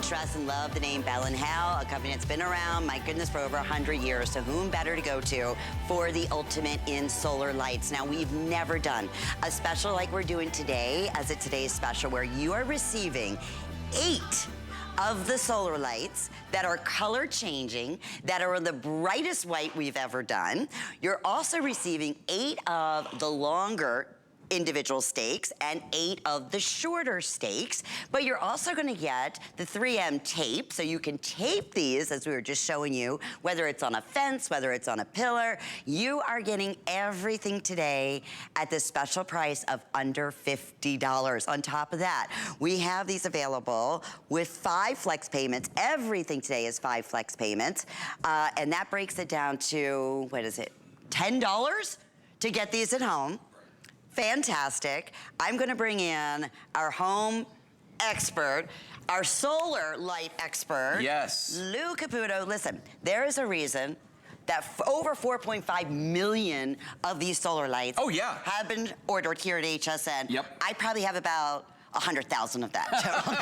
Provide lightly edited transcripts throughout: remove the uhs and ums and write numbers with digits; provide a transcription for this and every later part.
trust and love the name Bell & Howell, a company that's been around, my goodness, for over 100 years. So whom better to go to for the ultimate in solar lights? Now, we've never done a special like we're doing today as a today's special, where you are receiving 8 of the solar lights that are color changing, that are the brightest white we've ever done. You're also receiving 8 of the longer individual stakes and 8 of the shorter stakes, but you're also gonna get the 3M tape, so you can tape these, as we were just showing you, whether it's on a fence, whether it's on a pillar. You are getting everything today at this special price of under $50. On top of that, we have these available with 5 flex payments. Everything today is 5 flex payments, and that breaks it down to, what is it, $10 to get these at home. Fantastic. I'm gonna bring in our home expert, our solar light expert. Yes. Lou Caputo. Listen, there is a reason that over 4.5 million of these solar lights have been ordered here at HSN. Yep. I probably have about 100,000 of that total.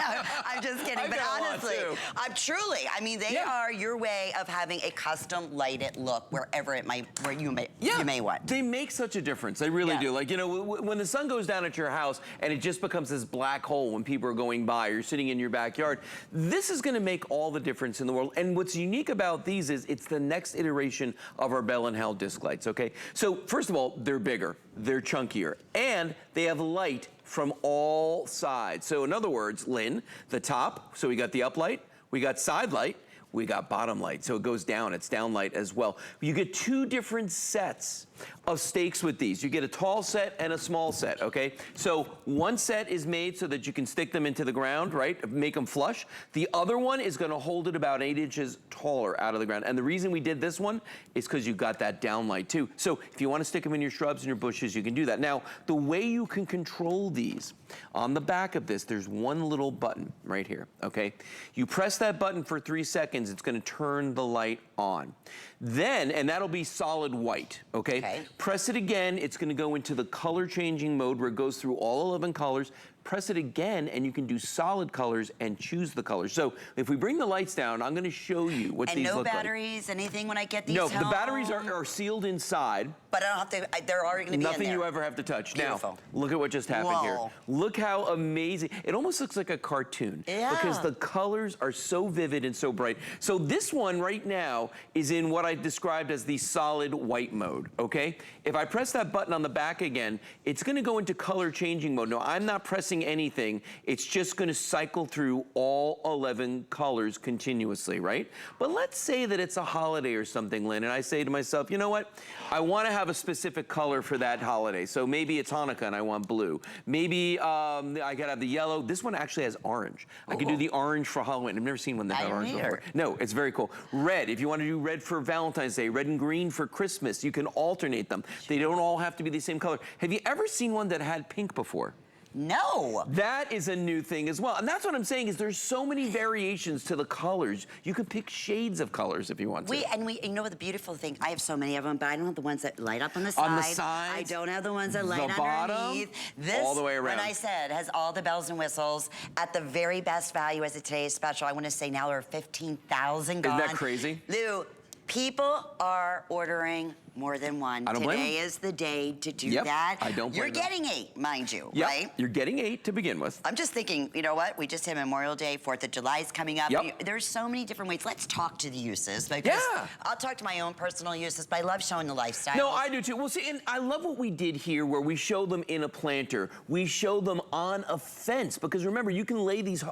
I'm just kidding, but honestly, I'm truly, I mean, they are your way of having a custom lighted look wherever it might, where you may want. They make such a difference. They really do. Like, you know, when the sun goes down at your house and it just becomes this black hole when people are going by, or you're sitting in your backyard, this is gonna make all the difference in the world. And what's unique about these is it's the next iteration of our Bell & Howell disc lights, okay? So first of all, they're bigger, they're chunkier, and they have light from all sides. So in other words, Lynn, the top, so we got the uplight, we got side light, we got bottom light. So it goes down, it's down light as well. You get 2 different sets of stakes with these. You get a tall set and a small set, okay? So one set is made so that you can stick them into the ground, right? Make them flush. The other one is gonna hold it about 8 inches taller out of the ground. And the reason we did this one is because you got that down light too. So if you wanna stick them in your shrubs and your bushes, you can do that. Now, the way you can control these, on the back of this, there's one little button right here, okay? You press that button for 3 seconds, it's gonna turn the light on. Then, and that'll be solid white, okay? Press it again, it's gonna go into the color changing mode where it goes through all 11 colors. Press it again and you can do solid colors and choose the colors. So if we bring the lights down, I'm gonna show you what these look like. And no batteries, anything when I get these home? No, the batteries are sealed inside. But I don't have to, they're already gonna be in there. Nothing you ever have to touch. Beautiful. Now, look at what just happened here. Look how amazing. It almost looks like a cartoon. Yeah. Because the colors are so vivid and so bright. So this one right now is in what I described as the solid white mode, okay? If I press that button on the back again, it's gonna go into color changing mode. Now, I'm not pressing anything. It's just gonna cycle through all 11 colors continuously, right? But let's say that it's a holiday or something, Lynn, and I say to myself, you know what? I wanna have a specific color for that holiday. So maybe it's Hanukkah and I want blue. Maybe I gotta have the yellow. This one actually has orange. I could do the orange for Halloween. I've never seen one that had orange before. No, it's very cool. Red, if you wanna do red for Valentine's Day, red and green for Christmas, you can alternate them. They don't all have to be the same color. Have you ever seen one that had pink before? No. That is a new thing as well. And that's what I'm saying is there's so many variations to the colors. You can pick shades of colors if you want to. You know what the beautiful thing, I have so many of them, but I don't have the ones that light up on the side. On the sides. I don't have the ones that light underneath. Bottom, this, all the way around. when I said, has all the bells and whistles at the very best value as a today's special. I want to say now there are 15,000 gone. Isn't that crazy? Lou, people are ordering more than one. I don't blame Today them. is the day to do that. I don't blame You're them. getting 8, mind you, right? You're getting 8 to begin with. I'm just thinking, you know what? We just had Memorial Day, 4th of July is coming up. There's so many different ways. Let's talk to the uses. Because I'll talk to my own personal uses, but I love showing the lifestyle. No, I do too. Well, see, and I love what we did here where we show them in a planter. We show them on a fence. Because remember, you can lay these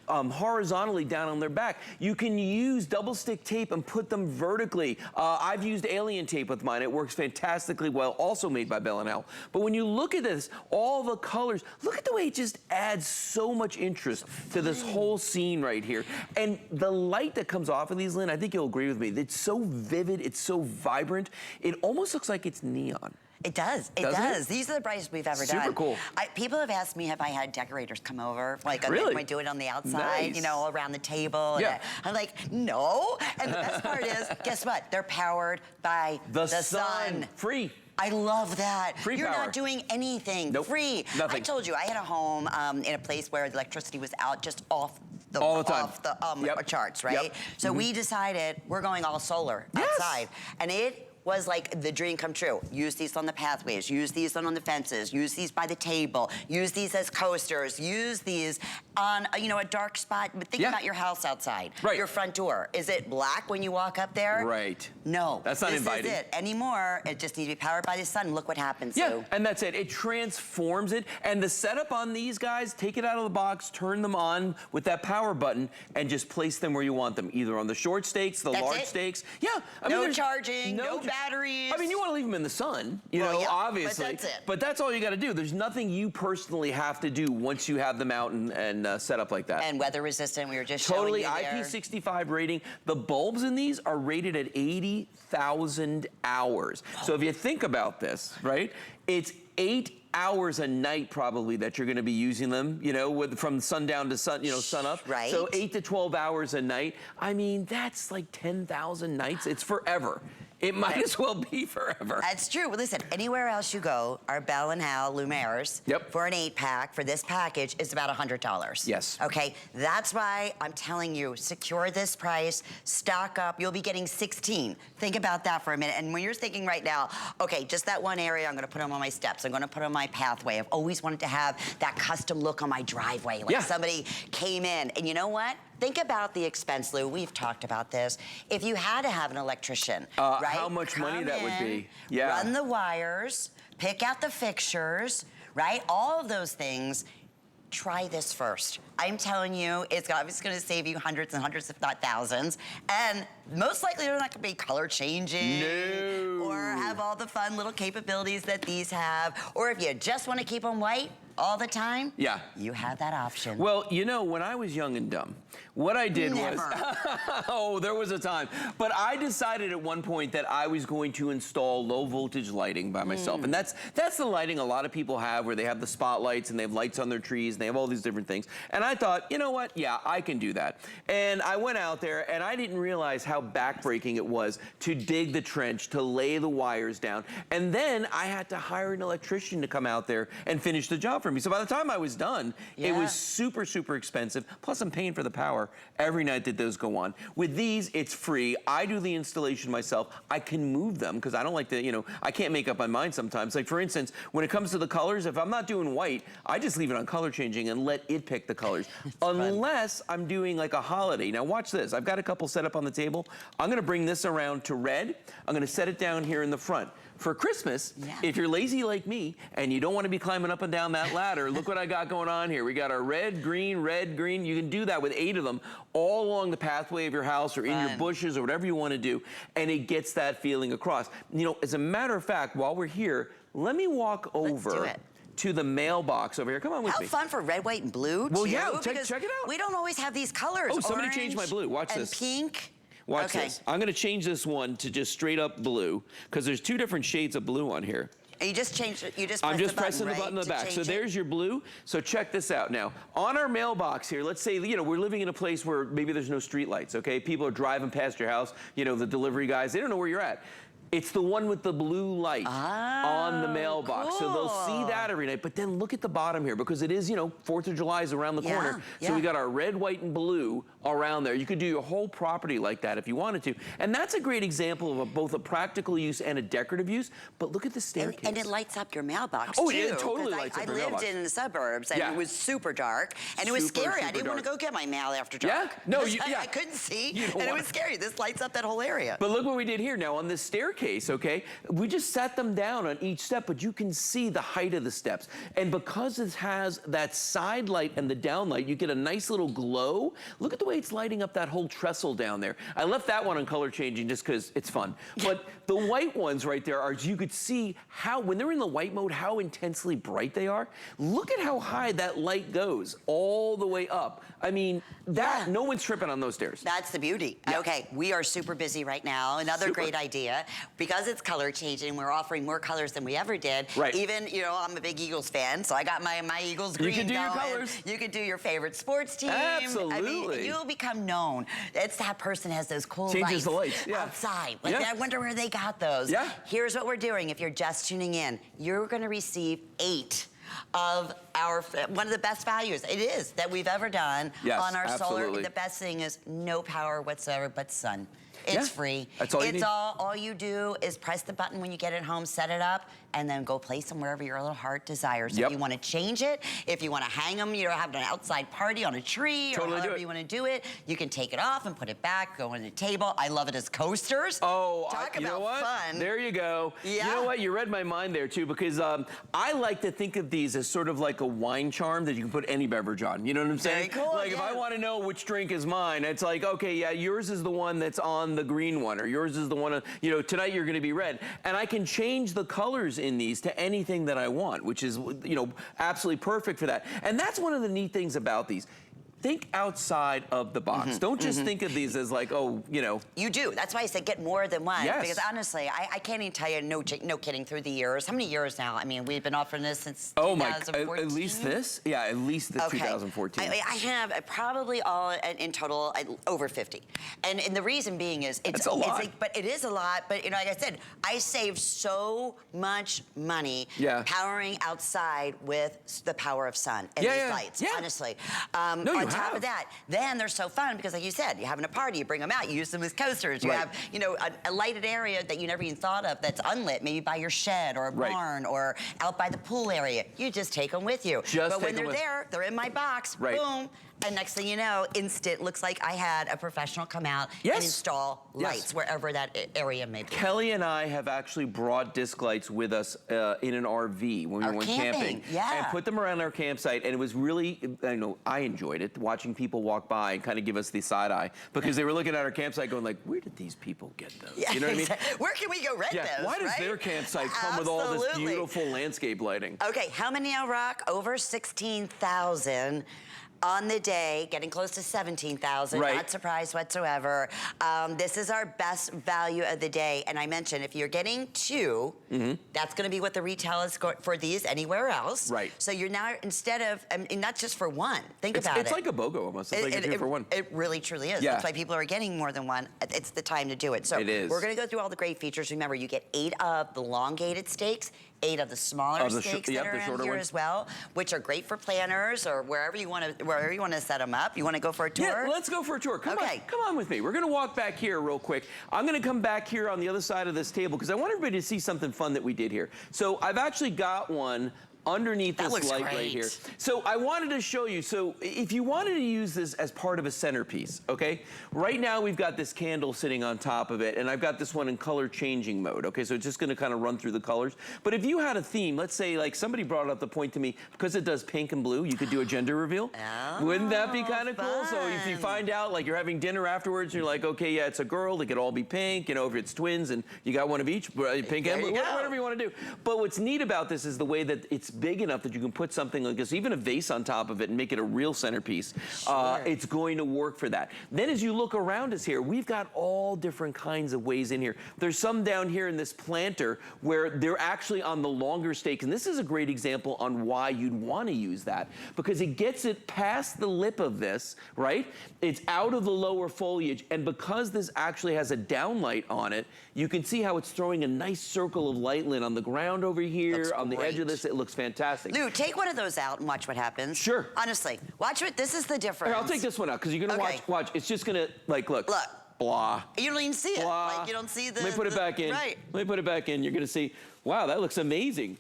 horizontally down on their back. You can use double stick tape and put them vertically. I've used alien tape with mine. It works fantastically well, also made by Bell & Howell. But when you look at this, all the colors, look at the way it just adds so much interest to this whole scene right here. And the light that comes off of these, Lynn, I think you'll agree with me. It's so vivid, it's so vibrant. It almost looks like it's neon. It does. It does. These are the brightest we've ever done. Super cool. People have asked me, have I had decorators come over? Like, really? I do it on the outside, you know, around the table. Yeah. I'm like, no. And the best part is, guess what? They're powered by the sun. Free. I love that. Free You're power. not doing anything. Nope. Free. Nothing. I told you, I had a home in a place where the electricity was out just off all the time. off the charts, right? Yep. So we decided we're going all solar outside, and it was like the dream come true. Use these on the pathways, use these on the fences, use these by the table, use these as coasters, use these on a dark spot. But think about your house outside, your front door. Is it black when you walk up there? Right. No. That's not inviting. This is it anymore. It just needs to be powered by the sun. Look what happens. Yeah, and that's it. It transforms it. And the setup on these guys, take it out of the box, turn them on with that power button, and just place them where you want them, either on the short stakes, the large stakes. Yeah. I mean, no charging, no batteries. I mean, you want to leave them in the sun, you know, obviously. But that's it. But that's all you got to do. There's nothing you personally have to do once you have them out and set up like that. And weather resistant, we were just showing you there. IP65 rating. The bulbs in these are rated at 80,000 hours. So if you think about this, right, it's 8 hours a night probably that you're going to be using them, from sundown to sun up. Right. So 8 to 12 hours a night. I mean, that's like 10,000 nights. It's forever. It might as well be forever. That's true. Well, listen, anywhere else you go, our Bell & Howell Lumieres for an 8-pack for this package is about $100. Yes. Okay, that's why I'm telling you, secure this price, stock up. You'll be getting 16. Think about that for a minute. And when you're thinking right now, okay, just that one area, I'm going to put them on my steps. I'm going to put them on my pathway. I've always wanted to have that custom look on my driveway, like somebody came in. And you know what? Think about the expense, Lou. We've talked about this. If you had to have an electrician, right? How much money that would be. Yeah. Run the wires, pick out the fixtures, right? All of those things. Try this first. I'm telling you, it's obviously going to save you hundreds and hundreds, if not thousands. And most likely, they're not going to be color changing. No. Or have all the fun little capabilities that these have. Or if you just want to keep them white all the time, you have that option. Well, when I was young and dumb, what I did was, oh, there was a time. But I decided at one point that I was going to install low voltage lighting by myself. And that's the lighting a lot of people have, where they have the spotlights and they have lights on their trees and they have all these different things. And I thought, you know what? Yeah, I can do that. And I went out there and I didn't realize how backbreaking it was to dig the trench, to lay the wires down. And then I had to hire an electrician to come out there and finish the job for me. So by the time I was done, it was super, super expensive. Plus I'm paying for the power every night that those go on. With these, it's free. I do the installation myself. I can move them because I don't like to, I can't make up my mind sometimes. Like for instance, when it comes to the colors, if I'm not doing white, I just leave it on ColorChanging and let it pick the colors. Unless I'm doing like a holiday. Now watch this. I've got a couple set up on the table. I'm gonna bring this around to red. I'm gonna set it down here in the front. For Christmas, if you're lazy like me and you don't want to be climbing up and down that ladder, look what I got going on here. We got our red, green, red, green. You can do that with 8 of them all along the pathway of your house or in your bushes or whatever you want to do, and it gets that feeling across. As a matter of fact, while we're here, let me walk over to the mailbox over here. Come on with me. How fun for red, white, and blue, Well, yeah, check it out. We don't always have these colors. Oh, somebody changed my blue. Watch this. And pink. Watch this. I'm going to change this one to just straight up blue because there's 2 different shades of blue on here. And you just changed it. I'm just pressing the button in the back. So there's your blue. So check this out now. On our mailbox here, let's say, we're living in a place where maybe there's no street lights, okay? People are driving past your house, the delivery guys, they don't know where you're at. It's the one with the blue light on the mailbox. Cool. So they'll see that every night. But then look at the bottom here because it is, 4th of July is around the corner. So we got our red, white, and blue around there. You could do your whole property like that if you wanted to. And that's a great example of both a practical use and a decorative use. But look at the staircase. And it lights up your mailbox, too. It totally lights up your mailbox. I lived in the suburbs, and it was super dark, and it was scary. I didn't want to go get my mail after dark. I couldn't see, and it was scary. This lights up that whole area. But look what we did here now on this staircase, okay? We just sat them down on each step, but you can see the height of the steps. And because it has that side light and the down light, you get a nice little glow. Look at the way it's lighting up that whole trestle down there. I left that one on ColorChanging just because it's fun. But the white ones right there are, you could see how, when they're in the white mode, how intensely bright they are. Look at how high that light goes all the way up. I mean, no one's tripping on those stairs. That's the beauty. Okay, we are super busy right now. Another great idea, because it's ColorChanging, we're offering more colors than we ever did. Right. Even, I'm a big Eagles fan, so I got my Eagles green. You can do your going. colors. You could do your favorite sports team. Absolutely. I mean, you'll become known. It's that person has those cool Changes the lights. outside. Like, I wonder where they got those. Yeah. Here's what we're doing. If you're just tuning in, you're going to receive 8 of one of the best values it is that we've ever done on our solar. The best thing is no power whatsoever but sun. It's free. That's all you need. All you do is press the button when you get it home, set it up, and then go place them wherever your little heart desires. So if you want to change it, if you want to hang them, you know, have an outside party on a tree, or however you want to do it, you can take it off and put it back, go on the table. I love it as coasters. Oh, talk you about know what? fun. There you go. Yeah. You know what? You read my mind there too, because I like to think of these as sort of like a wine charm that you can put any beverage on. You know what I'm saying? Very cool. Like if I want to know which drink is mine, it's like, okay, yeah, yours is the one that's on the green one, or yours is the one, you know, tonight you're going to be red. And I can change the colors in these to anything that I want, which is, you know, absolutely perfect for that. And that's one of the neat things about these. Think outside of the box. Don't just think of these as like, oh, you know. You do. That's why I said get more than one. Yes. Because honestly, I can't even tell you, no kidding, through the years. How many years now? I mean, we've been offering this since 2014. At least this? Yeah, at least this 2014. I have probably all in total over 50. And the reason being is it's a lot. But it is a lot. But you know, like I said, I saved so much money powering outside with the power of sun and these lights. Honestly. On top of that, then they're so fun because, like you said, you're having a party, you bring them out, you use them as coasters. You have, you know, a lighted area that you never even thought of that's unlit, maybe by your shed or a barn or out by the pool area. You just take them with you. But when they're there, they're in my box. Boom. And next thing you know, instant, looks like I had a professional come out and install lights wherever that area may be. Kelly and I have actually brought disc lights with us in an RV when we went camping. And put them around our campsite, and it was really, I know, I enjoyed it, watching people walk by and kind of give us the side eye, because they were looking at our campsite going like, where did these people get those? You know what I mean? Where can we go rent those, Why does their campsite come with all this beautiful landscape lighting? Okay, how many now, Rock? Over 16,000. On the day, getting close to 17,000, not surprised whatsoever. This is our best value of the day. And I mentioned, if you're getting two, that's gonna be what the retail is for these anywhere else. So you're now, instead of, and that's just for one. Think about it. It's like a BOGO almost, it's like a 2 for 1. It really, truly is. That's why people are getting more than one. It's the time to do it. So we're gonna go through all the great features. Remember, you get 8 of the elongated stakes, 8 of the smaller stakes that are around here as well, which are great for planners or wherever you want to set them up. You want to go for a tour? Yeah, let's go for a tour. Come on with me. We're going to walk back here real quick. I'm going to come back here on the other side of this table because I want everybody to see something fun that we did here. So I've actually got one underneath this light right here. So I wanted to show you, so if you wanted to use this as part of a centerpiece, okay? Right now we've got this candle sitting on top of it, and I've got this one in color changing mode, okay? So it's just gonna kind of run through the colors. But if you had a theme, let's say like somebody brought up the point to me, because it does pink and blue, you could do a gender reveal. Wouldn't that be kind of cool? So if you find out, like you're having dinner afterwards, and you're like, okay, yeah, it's a girl, they could all be pink, you know, if it's twins and you got one of each, pink and blue, whatever you want to do. But what's neat about this is the way that it's big enough that you can put something like this, even a vase on top of it, and make it a real centerpiece. It's going to work for that. Then as you look around us here, we've got all different kinds of ways in here. There's some down here in this planter where they're actually on the longer stakes, and this is a great example on why you'd want to use that, because it gets it past the lip of this, right? It's out of the lower foliage, and because this actually has a downlight on it, you can see how it's throwing a nice circle of light lit on the ground over here, on the edge of this. It looks fantastic. Lou, take one of those out and watch what happens. Sure. Honestly, watch what, this is the difference. Here, I'll take this one out, because you're gonna watch, it's just gonna, like, look. Blah. You don't even see it. Blah. Like, you don't see the... Let me put it back in. Let me put it back in. You're gonna see, wow, that looks amazing.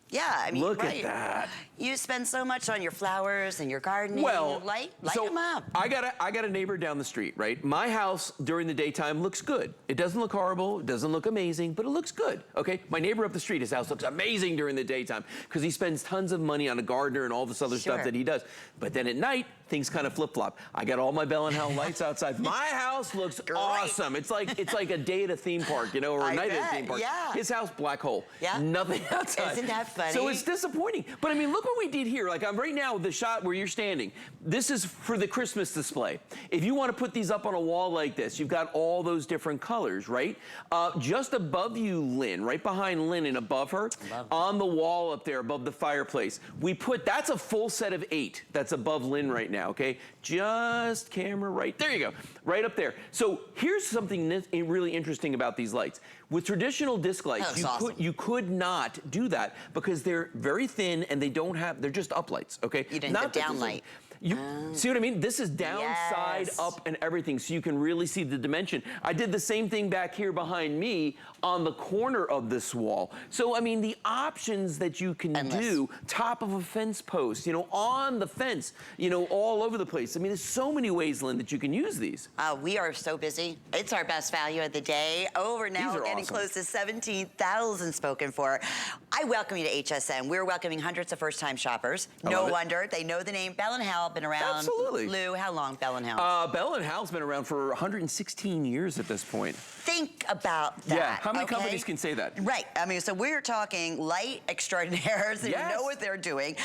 Yeah, I mean, look at that. You spend so much on your flowers and your gardening. Well, light them up. I got a neighbor down the street, right? My house during the daytime looks good. It doesn't look horrible, it doesn't look amazing, but it looks good, okay? My neighbor up the street, his house looks amazing during the daytime because he spends tons of money on a gardener and all this other stuff that he does. But then at night, things kind of flip-flop. I got all my Bell & Howell lights outside. My house looks awesome. It's like a day at a theme park, you know, or a night at a theme park. His house, black hole. Nothing outside. Isn't that funny? So it's disappointing. But I mean, look what we did here. Like, I'm right now, the shot where you're standing. This is for the Christmas display. If you want to put these up on a wall like this, you've got all those different colors, right? Just above you, Lynn, right behind Lynn and above her, on the wall up there above the fireplace, we put, that's a full set of 8 that's above Lynn right now. now, okay? Just camera right, there you go, right up there. So here's something really interesting about these lights. With traditional disc lights, you could not do that because they're very thin and they're just up lights, okay? You didn't have down light. See what I mean? This is downside up and everything, so you can really see the dimension. I did the same thing back here behind me on the corner of this wall. So, I mean, the options that you can do, top of a fence post, you know, on the fence, you know, all over the place. I mean, there's so many ways, Lynn, that you can use these. We are so busy. It's our best value of the day. Over now, we're getting close to 17,000 spoken for. I welcome you to HSN. We're welcoming hundreds of first-time shoppers. No wonder. They know the name Bell & Howell. Been around. Absolutely. Lou, how long Bell & Howell? Bell & Howell's been around for 116 years at this point. Think about that. Yeah, how many companies can say that? Right, I mean, so we're talking light extraordinaires who know what they're doing.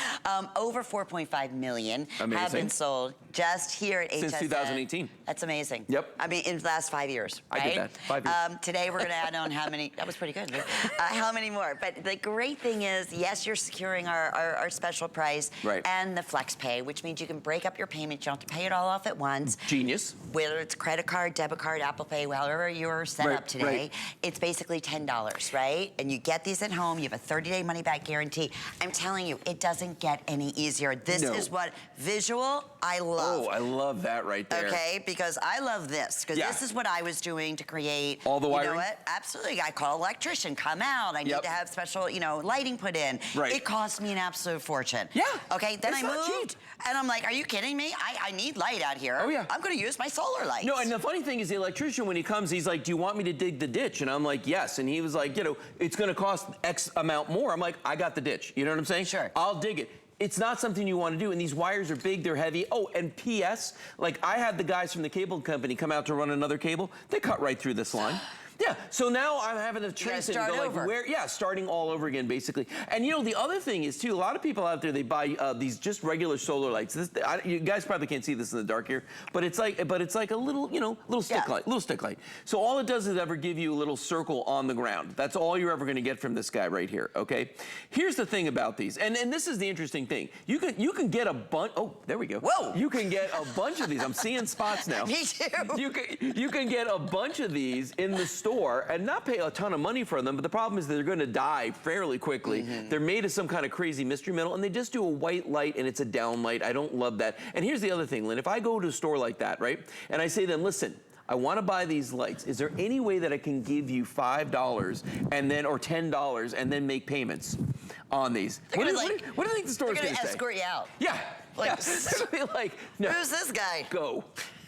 Over 4.5 million have been sold just here at HSN. Since 2018. That's amazing. Yep. I mean, in the last 5 years, right? I did that, 5 years. Today we're gonna add on how many, that was pretty good, how many more? But the great thing is, yes, you're securing our special price and the flex pay, which means you can break up your payment. You don't have to pay it all off at once. Genius. Whether it's credit card, debit card, Apple Pay, however you're set up today, it's basically $10, right? And you get these at home. You have a 30-day money-back guarantee. I'm telling you, it doesn't get any easier. This is what visual I love. Oh, I love that right there. Okay, because I love this, because this is what I was doing to create. All the wiring? You know what? Absolutely. I call an electrician, come out. I need to have special, you know, lighting put in. It cost me an absolute fortune. Yeah. Okay, then I moved, and I'm like, are you kidding me? I need light out here. Oh, yeah. I'm going to use my solar lights. No, and the funny thing is the electrician, when he comes, he's like, do you want me to dig the ditch? And I'm like, yes. And he was like, you know, it's going to cost X amount more. I'm like, I got the ditch. You know what I'm saying? Sure. I'll dig it. It's not something you want to do, and these wires are big, they're heavy. Oh, and P.S., like I had the guys from the cable company come out to run another cable. They cut right through this line. Yeah, so now I'm having to trace it and go like, where, starting all over again, basically. And you know, the other thing is too, a lot of people out there, they buy these just regular solar lights. You guys probably can't see this in the dark here, but it's like a little, you know, little stick light. So all it does is ever give you a little circle on the ground. That's all you're ever gonna get from this guy right here, okay? Here's the thing about these, and this is the interesting thing. You can get a bunch, oh, there we go. Whoa! You can get a bunch of these. I'm seeing spots now. Me too. You can get a bunch of these in the store and not pay a ton of money for them, but the problem is they're going to die fairly quickly. They're made of some kind of crazy mystery metal, and they just do a white light, and it's a down light. I don't love that. And here's the other thing, Lynn. If I go to a store like that, right, and I say to them, listen, I want to buy these lights. Is there any way that I can give you $5 and then, or $10 and then make payments on these? What do you think the store's going to say? They're going to escort you out. Yeah. Like, like, no. Who's this guy? Go.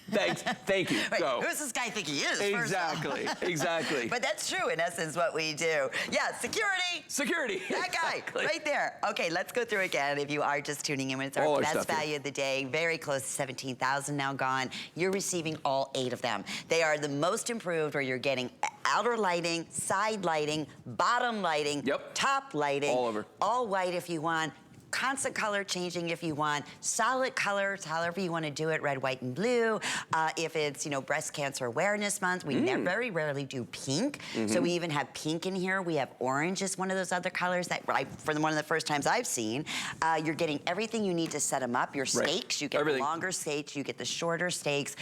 Thank you. Wait, go. who's this guy think he is? Exactly. Exactly. But that's true, in essence, what we do. Yeah, security. Security. That guy, right there. Okay, let's go through again. If you are just tuning in, it's our best value of the day. Very close to 17,000 now gone. You're receiving all 8 of them. They are the most improved, where you're getting outer lighting, side lighting, bottom lighting, top lighting. All over. All white if you want. Constant color changing if you want, solid colors, however you want to do it, red, white, and blue. If it's, you know, Breast Cancer Awareness Month, we very rarely do pink. So we even have pink in here. We have orange is one of those other colors that, for one of the first times I've seen. You're getting everything you need to set them up. Your stakes, you get the longer stakes, you get the shorter stakes,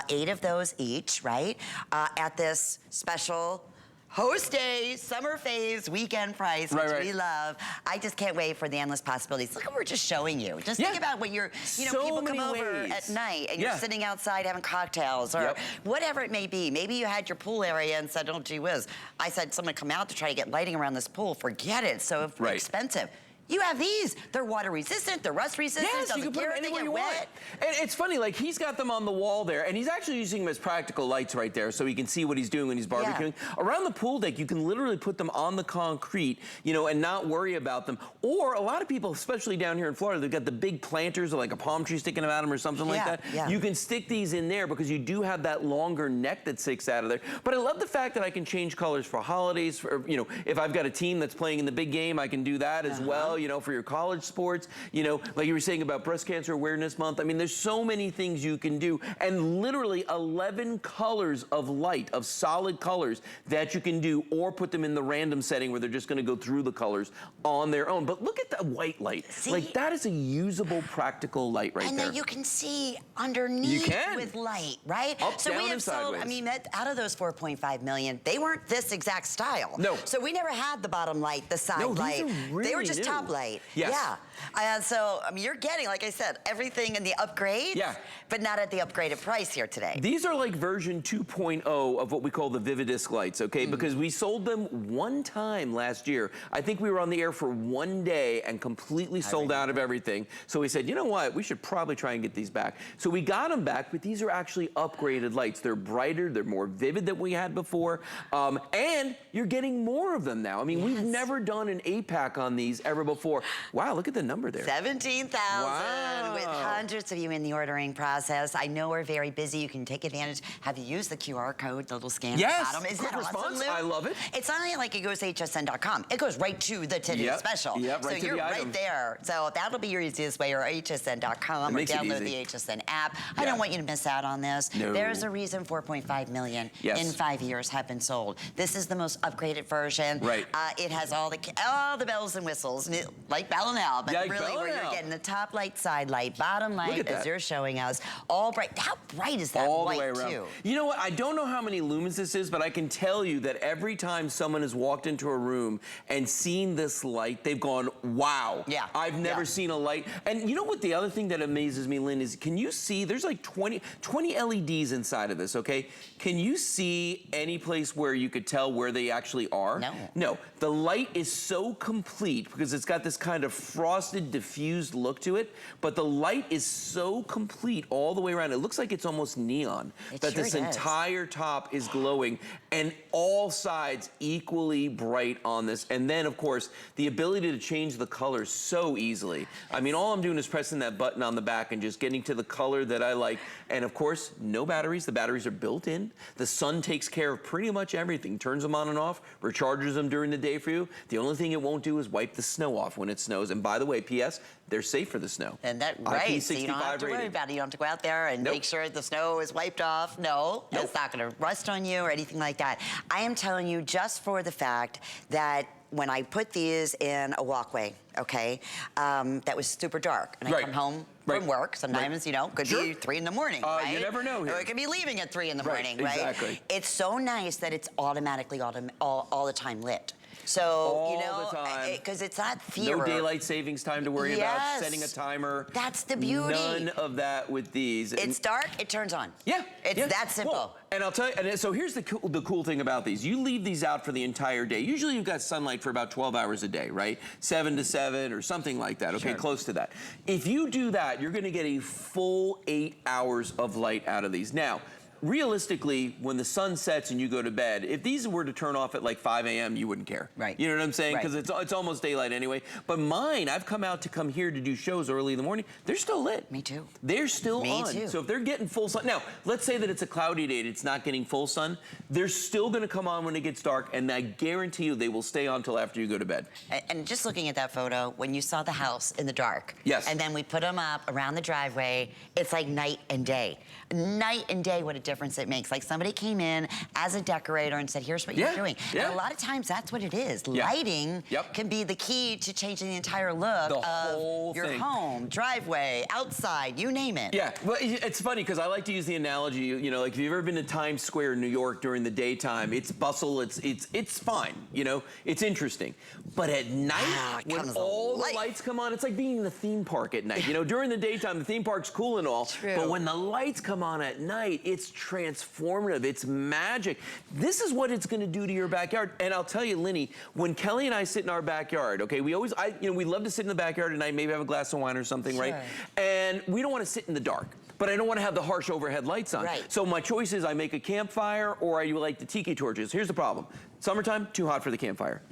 8 of those each, right? At this special Host Day, summer phase, weekend price, which we love. I just can't wait for the endless possibilities. Look what we're just showing you. Just think about what you're, you know, people come over at night and you're sitting outside having cocktails or whatever it may be. Maybe you had your pool area and said, oh, gee whiz. I said someone come out to try to get lighting around this pool. Forget it. It's so expensive. You have these. They're water resistant. They're rust resistant. Yes, you can put them anywhere you want. And it's funny, like he's got them on the wall there, and he's actually using them as practical lights right there, so he can see what he's doing when he's barbecuing. Around the pool deck, you can literally put them on the concrete, you know, and not worry about them. Or a lot of people, especially down here in Florida, they've got the big planters or like a palm tree sticking out of them or something like that. You can stick these in there because you do have that longer neck that sticks out of there. But I love the fact that I can change colors for holidays. For, you know, if I've got a team that's playing in the big game, I can do that as well. you know, for your college sports, you know, like you were saying about Breast Cancer Awareness Month. I mean, there's so many things you can do, and literally 11 colors of light, of solid colors that you can do, or put them in the random setting where they're just gonna go through the colors on their own. But look at that white light. See? Like, that is a usable, practical light right and there. then you can see underneath with light, right? Up, so down, we have and sold, sideways. I mean, out of those 4.5 million, they weren't this exact style. No. So we never had the bottom light, the side No, these light. are really they were just new. top light. Yes. Yeah. So, I mean, you're getting, like I said, everything in the upgrade, but not at the upgraded price here today. These are like version 2.0 of what we call the ViviDisk lights, okay? Because we sold them one time last year. I think we were on the air for one day and completely sold out of everything. So we said, you know what? We should probably try and get these back. So we got them back, but these are actually upgraded lights. They're brighter, they're more vivid than we had before, and you're getting more of them now. I mean, we've never done an 8-pack on these ever before. Wow, look at the number there. 17,000 with hundreds of you in the ordering process. I know we're very busy. You can take advantage. Have you used the QR code, the little scan at the bottom? Is quick that response. awesome, Lou? I love it. It's not like it goes to hsn.com. It goes right to the today's special. Right so to you're the right item. there. So that'll be your easiest way, or hsn.com, or download the HSN app. I don't want you to miss out on this. No. There's a reason 4.5 million in 5 years have been sold. This is the most upgraded version. Right. It has all the bells and whistles, like Bell and Howell, but really where you're getting the top light, side light, bottom light, as you're showing us, all bright. How bright is that all white, the way around. too? You know what? I don't know how many lumens this is, but I can tell you that every time someone has walked into a room and seen this light, they've gone, wow. Yeah. I've never seen a light. And you know what the other thing that amazes me, Lynn, is can you see, there's like 20 LEDs inside of this, okay? Can you see any place where you could tell where they actually are? No. No. The light is so complete because it's got this kind of frosted, diffused look to it, but the light is so complete all the way around. It looks like it's almost neon. That this entire top is glowing, and all sides equally bright on this. And then, of course, the ability to change the colors so easily. I mean, all I'm doing is pressing that button on the back and just getting to the color that I like. And of course, no batteries. The batteries are built in. The sun takes care of pretty much everything. Turns them on and off, recharges them during the day for you. The only thing it won't do is wipe the snow off when it snows. And by the way, P.S., they're safe for the snow. And that, right, so you don't have to worry about it. You don't have to go out there and make sure the snow is wiped off. No, it's not gonna rust on you or anything like that. I am telling you, just for the fact that when I put these in a walkway, okay, that was super dark, and I come home from work, sometimes, you know, could be 3 in the morning, right? You never know here. Or it could be leaving at 3 in the morning, right? Exactly. It's so nice that it's automatically all the time lit. So, you know, because it's not fear. No daylight savings time to worry about, setting a timer. That's the beauty. None of that with these. It's dark, it turns on. Yeah. It's that simple. Well, and I'll tell you, and so here's the cool thing about these. You leave these out for the entire day. Usually you've got sunlight for about 12 hours a day, right? 7 to 7 or something like that, okay, close to that. If you do that, you're gonna get a full 8 hours of light out of these. Now, realistically, when the sun sets and you go to bed, if these were to turn off at like 5 a.m., you wouldn't care. Right. You know what I'm saying? Because it's almost daylight anyway. But mine, I've come out to come here to do shows early in the morning. They're still lit. Me too. They're still on. Me too. So if they're getting full sun, now let's say that it's a cloudy day, it's not getting full sun. They're still going to come on when it gets dark, and I guarantee you they will stay on till after you go to bed. And just looking at that photo, when you saw the house in the dark, and then we put them up around the driveway, it's like night and day. Night and day, what a difference it makes. Like somebody came in as a decorator and said, here's what you're doing. And a lot of times that's what it is. Lighting can be the key to changing the entire look of your home, driveway, outside, you name it. Yeah, well, it's funny because I like to use the analogy, you know, like if you've ever been to Times Square in New York during the daytime, it's bustle, it's fine, you know, it's interesting. But at night, when all the lights come on, it's like being in the theme park at night. You know, during the daytime, the theme park's cool and all, but when the lights come on at night, it's transformative, it's magic. This is what it's gonna do to your backyard. And I'll tell you, Linny, when Kelly and I sit in our backyard, okay, we love to sit in the backyard at night, maybe have a glass of wine or something, right? And we don't wanna sit in the dark, but I don't wanna have the harsh overhead lights on. So my choice is I make a campfire or I like the tiki torches. Here's the problem. Summertime, too hot for the campfire.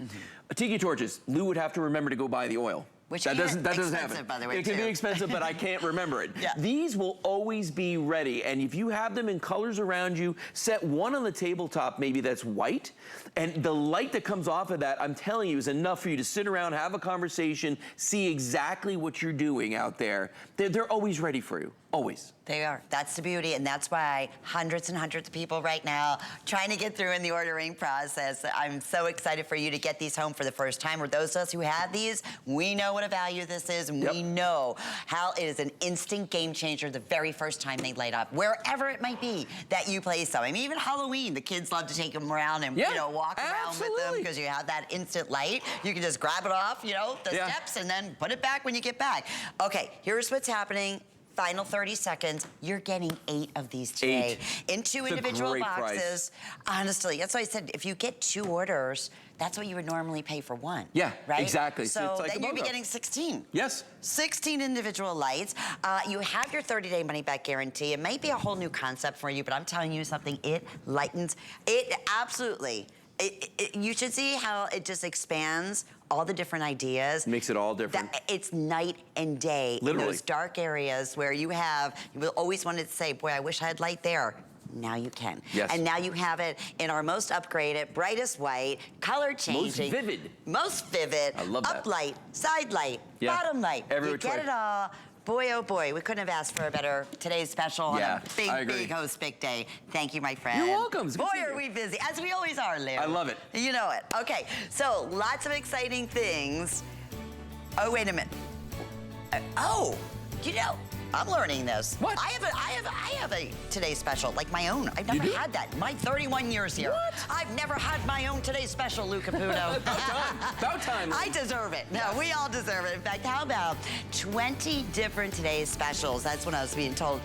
Tiki torches, Lou would have to remember to go buy the oil. Which that doesn't expensive, happen. by the way, it can too. be expensive, but I can't remember it. Yeah. These will always be ready, and if you have them in colors around you, set one on the tabletop maybe that's white, and the light that comes off of that, I'm telling you, is enough for you to sit around, have a conversation, see exactly what you're doing out there. They're always ready for you, always. They are. That's the beauty, and that's why hundreds and hundreds of people right now trying to get through in the ordering process. I'm so excited for you to get these home for the first time. Or those of us who have these, we know what a value this is, and we know how it is an instant game changer the very first time they light up, wherever it might be that you place them. I mean, even Halloween, the kids love to take them around and you know, walk around with them because you have that instant light. You can just grab it off, you know, the steps, and then put it back when you get back. Okay, here's what's happening. Final 30 seconds, you're getting 8 of these today in 2 individual boxes. Honestly, that's why I said if you get 2 orders, that's what you would normally pay for 1. Yeah, right? exactly. So it's like then you'd be getting 16. Yes. 16 individual lights. You have your 30-day money-back guarantee. It might be a whole new concept for you, but I'm telling you something, it lightens. It absolutely. You should see how it just expands all the different ideas. Makes it all different. It's night and day. Literally. In those dark areas where you will always wanted to say, boy, I wish I had light there. Now you can. Yes. And now you have it in our most upgraded, brightest white, color changing. Most vivid. Most vivid. I love that. Up light, side light, bottom light. Every you which get way. it all. Boy, oh boy, we couldn't have asked for a better today's special on a big host big day. Thank you, my friend. You're welcome. It's good Boy, to see are you. we busy, as we always are, Lou. I love it. You know it. Okay, so lots of exciting things. Oh, wait a minute. Oh, you know, I'm learning this. What? I have a Today Special, like my own. I've never had that. My 31 years here. What? I've never had my own Today Special, Lou Caputo. About time. I deserve it. No, we all deserve it. In fact, how about 20 different Today Specials? That's what I was being told.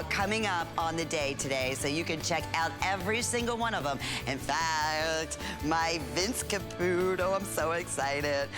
Coming up on the day today, so you can check out every single one of them. In fact, my Vince Caputo, I'm so excited.